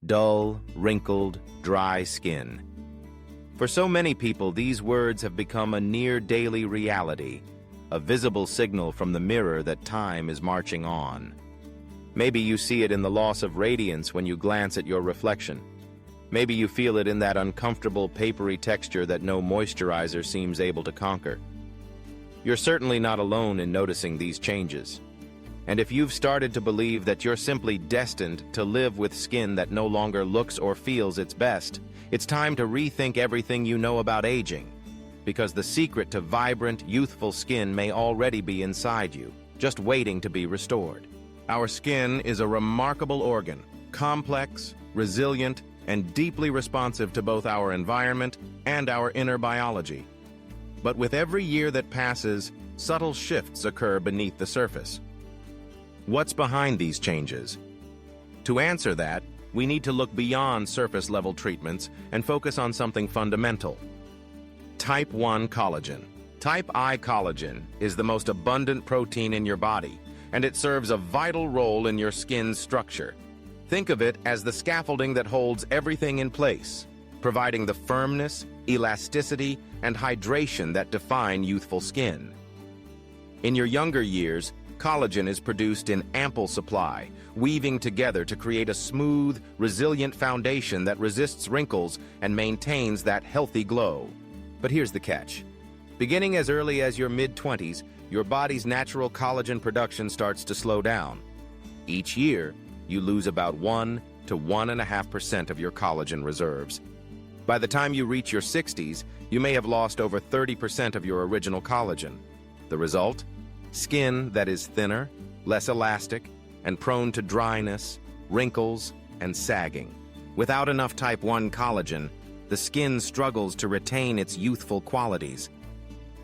dull, wrinkled, dry skin. For so many people, these words have become a near-daily reality, a visible signal from the mirror that time is marching on. Maybe you see it in the loss of radiance when you glance at your reflection. Maybe you feel it in that uncomfortable, papery texture that no moisturizer seems able to conquer. You're certainly not alone in noticing these changes. And if you've started to believe that you're simply destined to live with skin that no longer looks or feels its best, it's time to rethink everything you know about aging. Because the secret to vibrant, youthful skin may already be inside you, just waiting to be restored. Our skin is a remarkable organ, complex, resilient, and deeply responsive to both our environment and our inner biology. But with every year that passes, subtle shifts occur beneath the surface. What's behind these changes? To answer that, we need to look beyond surface-level treatments and focus on something fundamental. Type I collagen. Type I collagen is the most abundant protein in your body, and it serves a vital role in your skin's structure. Think of it as the scaffolding that holds everything in place, providing the firmness, elasticity, and hydration that define youthful skin. In your younger years, collagen is produced in ample supply, weaving together to create a smooth, resilient foundation that resists wrinkles and maintains that healthy glow. But here's the catch. Beginning as early as your mid-20s, your body's natural collagen production starts to slow down. Each year, you lose about 1 to 1.5% of your collagen reserves. By the time you reach your 60s, you may have lost over 30% of your original collagen. The result? Skin that is thinner, less elastic, and prone to dryness, wrinkles, and sagging. Without enough Type I collagen, the skin struggles to retain its youthful qualities.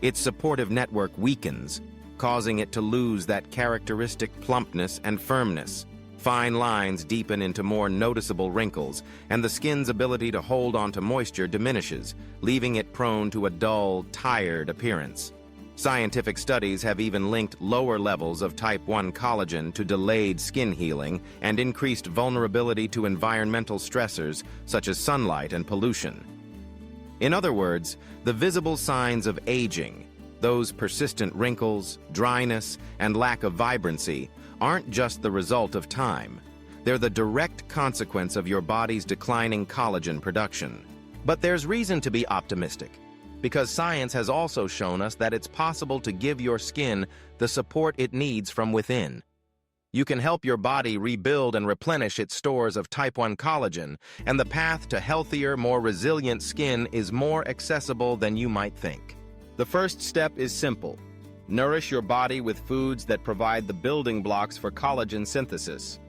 Its supportive network weakens, causing it to lose that characteristic plumpness and firmness. Fine lines deepen into more noticeable wrinkles, and the skin's ability to hold onto moisture diminishes, leaving it prone to a dull, tired appearance. Scientific studies have even linked lower levels of Type I collagen to delayed skin healing and increased vulnerability to environmental stressors such as sunlight and pollution. In other words, the visible signs of aging, those persistent wrinkles, dryness, and lack of vibrancy, aren't just the result of time. They're the direct consequence of your body's declining collagen production. But there's reason to be optimistic, because science has also shown us that it's possible to give your skin the support it needs from within. You can help your body rebuild and replenish its stores of Type I collagen, and the path to healthier, more resilient skin is more accessible than you might think. The first step is simple. Nourish your body with foods that provide the building blocks for collagen synthesis.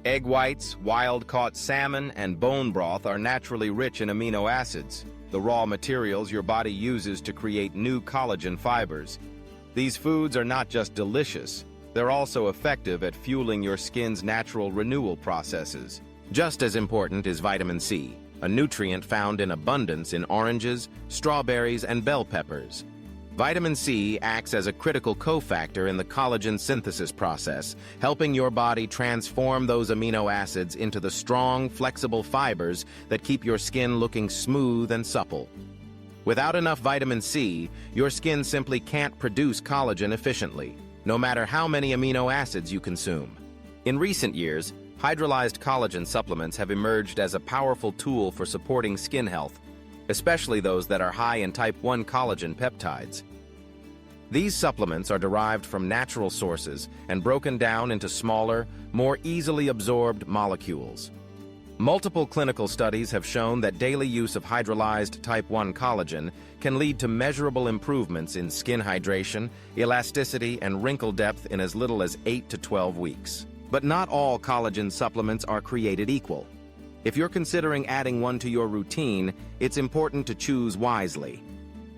Egg whites, wild-caught salmon, and bone broth are naturally rich in amino acids, the raw materials your body uses to create new collagen fibers. These foods are not just delicious, they're also effective at fueling your skin's natural renewal processes. Just as important is vitamin C, a nutrient found in abundance in oranges, strawberries, and bell peppers. Vitamin C acts as a critical cofactor in the collagen synthesis process, helping your body transform those amino acids into the strong, flexible fibers that keep your skin looking smooth and supple. Without enough vitamin C, your skin simply can't produce collagen efficiently, no matter how many amino acids you consume. In recent years, hydrolyzed collagen supplements have emerged as a powerful tool for supporting skin health, especially those that are high in Type I collagen peptides. These supplements are derived from natural sources and broken down into smaller, more easily absorbed molecules. Multiple clinical studies have shown that daily use of hydrolyzed Type I collagen can lead to measurable improvements in skin hydration, elasticity, and wrinkle depth in as little as 8 to 12 weeks. But not all collagen supplements are created equal. If you're considering adding one to your routine, it's important to choose wisely.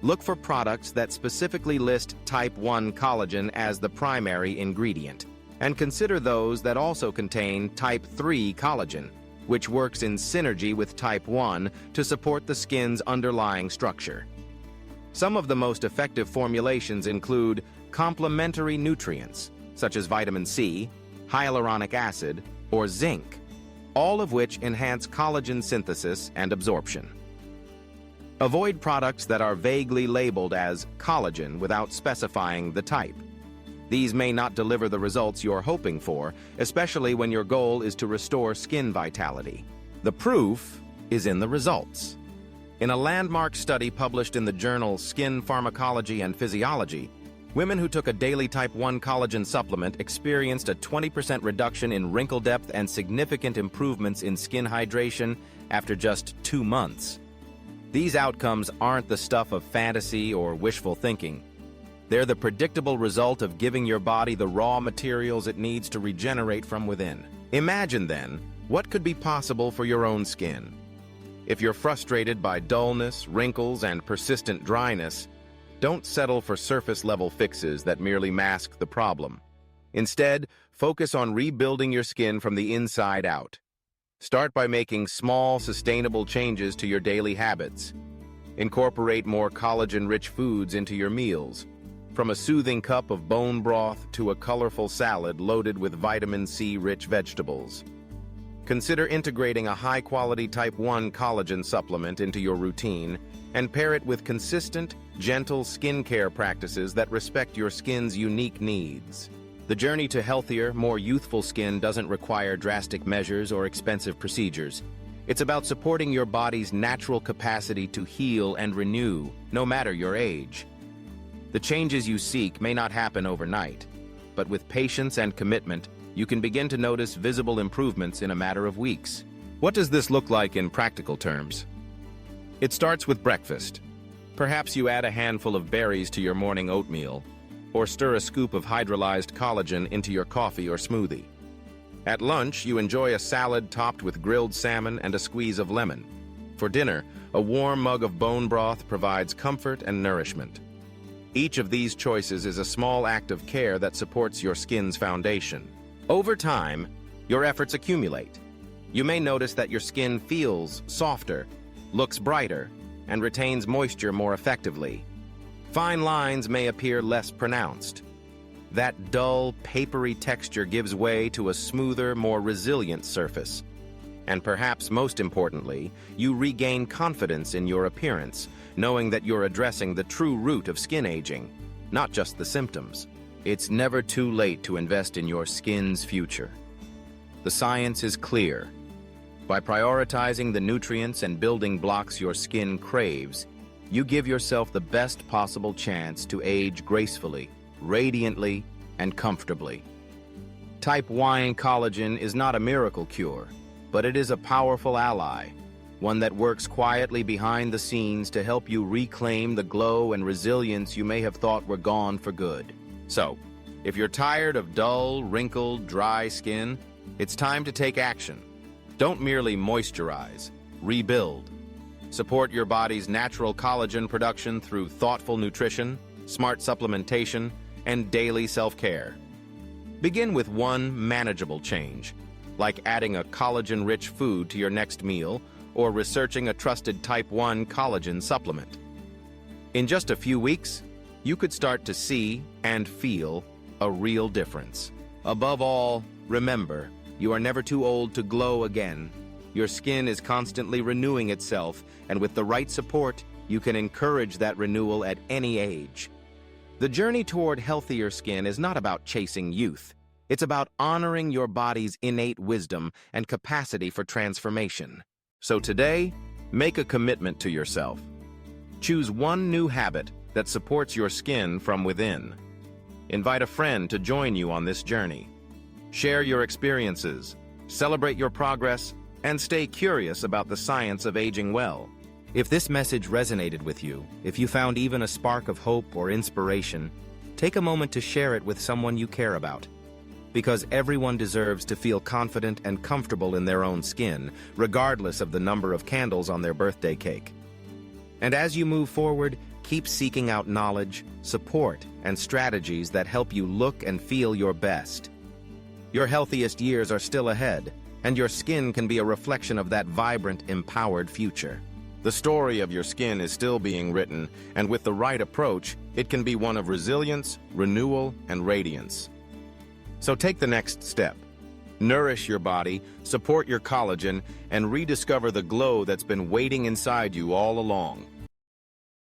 Look for products that specifically list Type I collagen as the primary ingredient, and consider those that also contain Type III collagen, which works in synergy with Type I to support the skin's underlying structure. Some of the most effective formulations include complementary nutrients, such as vitamin C, hyaluronic acid, or zinc. all of which enhance collagen synthesis and absorption. Avoid products that are vaguely labeled as collagen without specifying the type. These may not deliver the results you're hoping for, especially when your goal is to restore skin vitality. The proof is in the results. In a landmark study published in the journal Skin Pharmacology and Physiology, women who took a daily Type I collagen supplement experienced a 20% reduction in wrinkle depth and significant improvements in skin hydration after just 2 months. These outcomes aren't the stuff of fantasy or wishful thinking. They're the predictable result of giving your body the raw materials it needs to regenerate from within. Imagine, then, what could be possible for your own skin. If you're frustrated by dullness, wrinkles, and persistent dryness, don't settle for surface-level fixes that merely mask the problem. Instead, focus on rebuilding your skin from the inside out. Start by making small, sustainable changes to your daily habits. Incorporate more collagen-rich foods into your meals, from a soothing cup of bone broth to a colorful salad loaded with vitamin C-rich vegetables. Consider integrating a high-quality Type I collagen supplement into your routine and pair it with consistent, gentle skincare practices that respect your skin's unique needs. The journey to healthier, more youthful skin doesn't require drastic measures or expensive procedures. It's about supporting your body's natural capacity to heal and renew, no matter your age. The changes you seek may not happen overnight, but with patience and commitment, you can begin to notice visible improvements in a matter of weeks. What does this look like in practical terms? It starts with breakfast. Perhaps you add a handful of berries to your morning oatmeal, or stir a scoop of hydrolyzed collagen into your coffee or smoothie. At lunch, you enjoy a salad topped with grilled salmon and a squeeze of lemon. For dinner, a warm mug of bone broth provides comfort and nourishment. Each of these choices is a small act of care that supports your skin's foundation. Over time, your efforts accumulate. You may notice that your skin feels softer, looks brighter, and retains moisture more effectively. Fine lines may appear less pronounced. That dull, papery texture gives way to a smoother, more resilient surface. And perhaps most importantly, you regain confidence in your appearance, knowing that you're addressing the true root of skin aging, not just the symptoms. It's never too late to invest in your skin's future. The science is clear. By prioritizing the nutrients and building blocks your skin craves, you give yourself the best possible chance to age gracefully, radiantly, and comfortably. Type I collagen is not a miracle cure, but it is a powerful ally, one that works quietly behind the scenes to help you reclaim the glow and resilience you may have thought were gone for good. So, if you're tired of dull, wrinkled, dry skin, it's time to take action. Don't merely moisturize, rebuild. Support your body's natural collagen production through thoughtful nutrition, smart supplementation, and daily self-care. Begin with one manageable change, like adding a collagen-rich food to your next meal or researching a trusted Type I collagen supplement. In just a few weeks, you could start to see and feel a real difference. Above all, remember, you are never too old to glow again. Your skin is constantly renewing itself, and with the right support, you can encourage that renewal at any age. The journey toward healthier skin is not about chasing youth. It's about honoring your body's innate wisdom and capacity for transformation. So today, make a commitment to yourself. Choose one new habit that supports your skin from within. Invite a friend to join you on this journey. Share your experiences, celebrate your progress, and stay curious about the science of aging well. If this message resonated with you, if you found even a spark of hope or inspiration, take a moment to share it with someone you care about. Because everyone deserves to feel confident and comfortable in their own skin, regardless of the number of candles on their birthday cake. And as you move forward, keep seeking out knowledge, support, and strategies that help you look and feel your best. Your healthiest years are still ahead, and your skin can be a reflection of that vibrant, empowered future. The story of your skin is still being written, and with the right approach, it can be one of resilience, renewal, and radiance. So take the next step. Nourish your body, support your collagen, and rediscover the glow that's been waiting inside you all along.